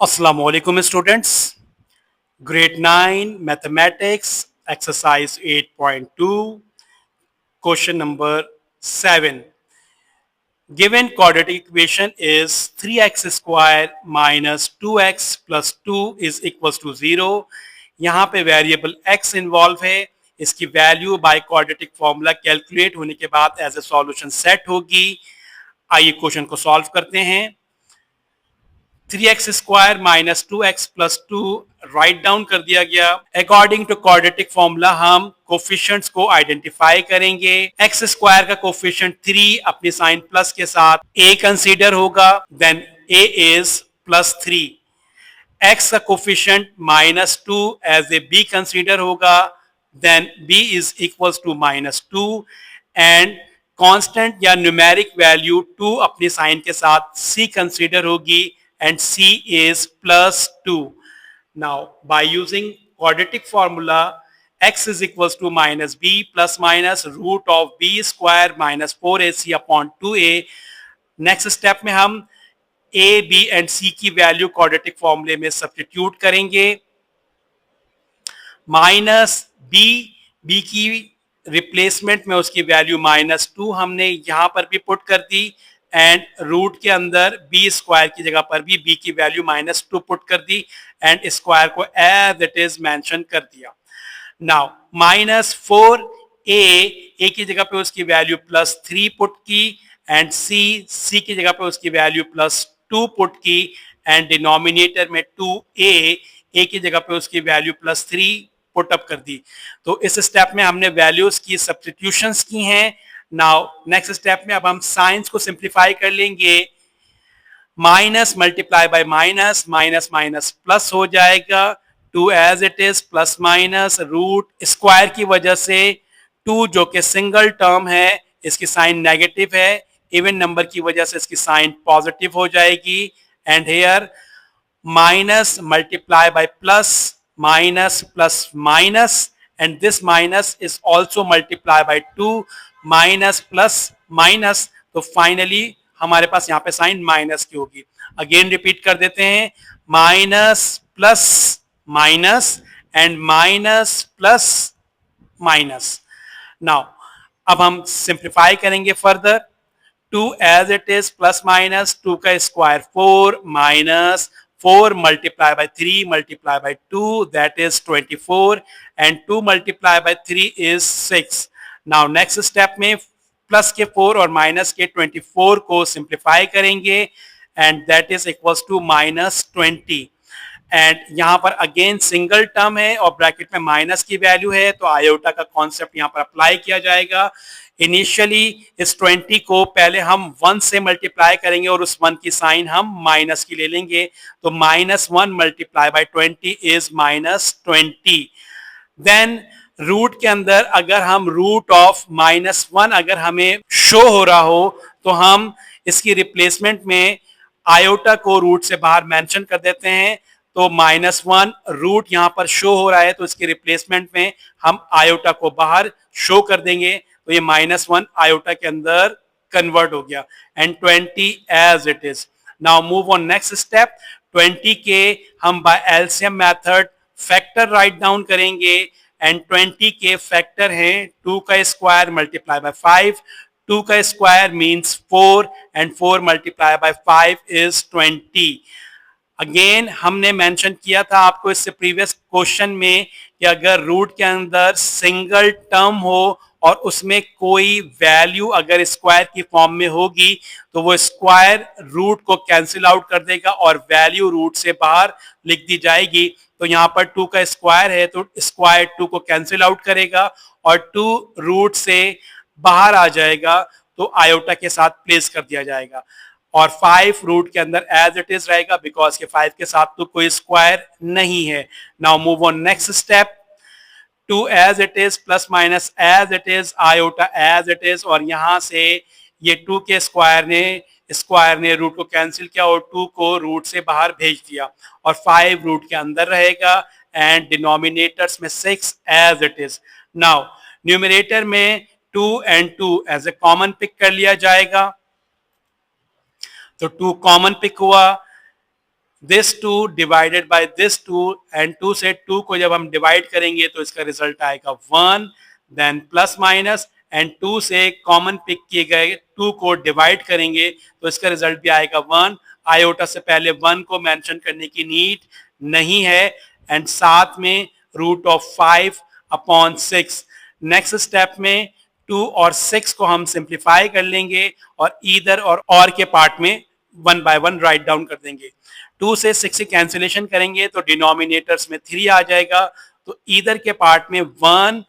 Assalamu alaikum students. Grade 9 Mathematics Exercise 8.2 Question number 7. Given quadratic equation is 3x square minus 2x plus 2 is equals to 0. यहाँ पे variable x involve है. इसकी value by quadratic formula calculate होने के बाद as a solution set होगी. आइए question को सॉल्व करते हैं. 3x square minus 2x plus 2 right down कर दिया गया. अकॉर्डिंग टू क्वाड्रेटिक फॉर्मूला हम कोफिशिएंट्स को आइडेंटिफाई करेंगे. x स्क्वायर का कोफिशिएंट 3 अपनी साइन प्लस के साथ a कंसीडर होगा. Then a is plus 3. x का coefficient minus 2 as a b consider होगा. Then b is equals to minus 2 and constant या न्यूमेरिक वैल्यू 2 अपनी साइन के साथ c कंसीडर होगी and c is plus 2. Now by using quadratic formula x is equals to minus b plus minus root of b square minus 4ac upon 2a. Next step में हम a b and c की value quadratic फॉर्मूले में substitute करेंगे. Minus b की replacement में उसकी value minus 2 हमने यहां पर भी पुट कर दी एंड रूट के अंदर बी स्क्वायर की जगह पर भी बी की वैल्यू माइनस 2 पुट कर दी एंड स्क्वायर को एज इट इज मेंशन कर दिया. नाउ माइनस 4a की जगह पे उसकी वैल्यू प्लस 3 पुट की एंड c की जगह पे उसकी वैल्यू प्लस 2 पुट की एंड डिनोमिनेटर में 2a की जगह पे उसकी वैल्यू प्लस 3 पुट अप कर दी. तो इस स्टेप में हमने वैल्यूज की सब्स्टिट्यूशंस की हैं. नाउ नेक्स्ट स्टेप में अब हम साइंस को सिंप्लीफाई कर लेंगे. Minus multiply by minus, minus minus plus हो जाएगा. 2 as it is plus minus root square की वजह से 2 जो कि सिंगल टर्म है इसकी साइन नेगेटिव है. इवन नंबर की वजह से इसकी साइन पॉजिटिव हो जाएगी. And here minus multiply bye plus, minus plus minus and this minus is also multiplied by 2 minus plus minus. तो फाइनली हमारे पास यहाँ पे साइन माइनस की होगी. अगेन रिपीट कर देते हैं. Minus plus minus and minus plus minus. Now अब हम सिंप्लीफाई करेंगे further. 2 as it is plus minus 2 का square 4 minus 4 multiply by 3 multiply by 2 that is 24 and 2 multiply by 3 is 6. Now next step में plus के 4 और minus के 24 को simplify करेंगे and that is equals to minus 20. And यहां पर again single term है और ब्रैकेट में माइनस की वैल्यू है तो आयोटा का कॉन्सेप्ट यहां पर अप्लाई किया जाएगा. इनिशियली इस 20 को पहले हम 1 से मल्टीप्लाई करेंगे और उस 1 की साइन हम माइनस की ले लेंगे. तो minus 1 multiply by 20 is minus 20. Then root के अंदर अगर हम रूट ऑफ माइनस 1 अगर हमें शो हो रहा हो तो हम इसकी रिप्लेसमेंट में आयोटा को रूट से बाहर मेंशन कर देते हैं. तो माइनस 1 रूट यहां पर शो हो रहा है तो इसके रिप्लेसमेंट में हम आयोटा को बाहर शो कर देंगे. तो ये माइनस 1 आयोटा के अंदर कन्वर्ट हो गया and 20 as it is. Now move on next step. 20 के हम by LCM method factor write down करेंगे एंड 20 के फैक्टर हैं 2 का स्क्वायर मल्टीप्लाई बाय 5. 2 का square means 4 and 4 multiply by 5 is 20. Again हमने मेंशन किया था आपको इससे प्रीवियस क्वेश्चन में कि अगर रूट के अंदर सिंगल टर्म हो और उसमें कोई वैल्यू अगर स्क्वायर की फॉर्म में होगी तो वो स्क्वायर रूट को कैंसिल आउट कर देगा और वैल्यू रूट से बाहर लिख दी जाएगी. तो यहाँ पर 2 का स्क्वायर है तो स्क्वायर 2 को कैंसिल आउट करेगा और 2 रूट से बाहर आ जाएगा तो आयोटा के साथ प्लेस कर दिया जाएगा और 5 रूट के अंदर एज इट इज रहेगा बिकॉज के 5 के साथ तो कोई स्क्वायर नहीं है. Now move on next step. 2 as it is plus minus as it is iota as it is और यहां से ये 2 के स्क्वायर ने रूट को कैंसिल किया और 2 को रूट से बाहर भेज दिया और 5 रूट के अंदर रहेगा एंड डिनोमिनेटर्स में 6 as it is. Now numerator में 2 and 2 as a common pick कर लिया जाएगा. तो 2 कॉमन पिक हुआ. This 2 divided by this 2 and 2 से 2 को जब हम डिवाइड करेंगे तो इसका रिजल्ट आएगा 1, देन प्लस माइनस एंड 2 से कॉमन पिक किए गए 2 को डिवाइड करेंगे तो इसका रिजल्ट भी आएगा 1। आयोटा से पहले 1 को मेंशन करने की नीड नहीं है एंड साथ में root of 5 upon 6। Next step में 2 और 6 को हम सिंप्लीफाई कर लेंगे और ईदर और के पार्ट में 1 बाय 1 राइट डाउन कर देंगे। 2 से 6 की कैंसिलेशन करेंगे तो डिनोमिनेटर्स में 3 आ जाएगा, तो ईदर के पार्ट में 1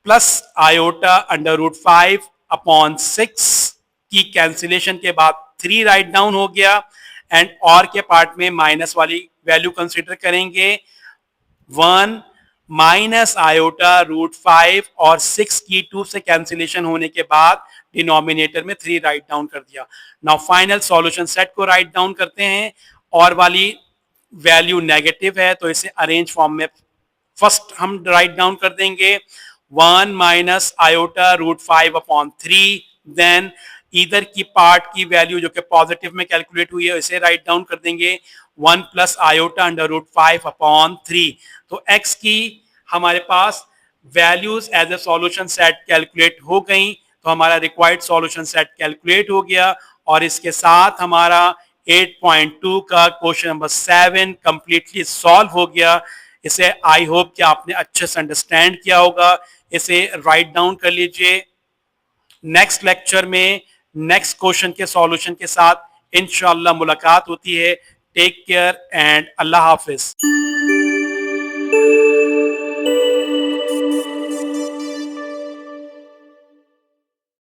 plus iota under root 5 upon 6 की कैंसिलेशन के बाद 3 राइट डाउन हो गया एंड और के पार्ट में माइनस वाली वैल्यू कंसीडर करेंगे 1 माइनस आयोटा रूट 5 और 6 की 2 से कैंसिलेशन होने के बाद डिनोमिनेटर में 3 राइट डाउन कर दिया। नाउ फाइनल सॉल्यूशन सेट को राइट डाउन करते हैं, और वाली वैल्यू नेगेटिव है तो इसे अरेंज फॉर्म में फर्स्ट हम राइट डाउन कर देंगे 1 minus iota root 5 upon 3, then इधर की पार्ट की वैल्यू जो कि पॉजिटिव में कैलकुलेट हुई है इसे राइट डाउन कर देंगे 1 plus iota under root 5 upon 3। तो x की हमारे पास values as a solution set calculate हो गई, तो हमारा रिक्वायर्ड सॉल्यूशन सेट कैलकुलेट हो गया और इसके साथ हमारा 8.2 का क्वेश्चन नंबर 7 कंप्लीटली सॉल्व हो गया। इसे आई होप कि आपने अच्छे से अंडरस्टैंड किया होगा। इसे राइट डाउन कर लीजिए। नेक्स्ट लेक्चर में नेक्स्ट क्वेश्चन के सॉल्यूशन के साथ इंशाअल्लाह मुलाकात होती है। टेक केयर एंड अल्लाह हाफिज।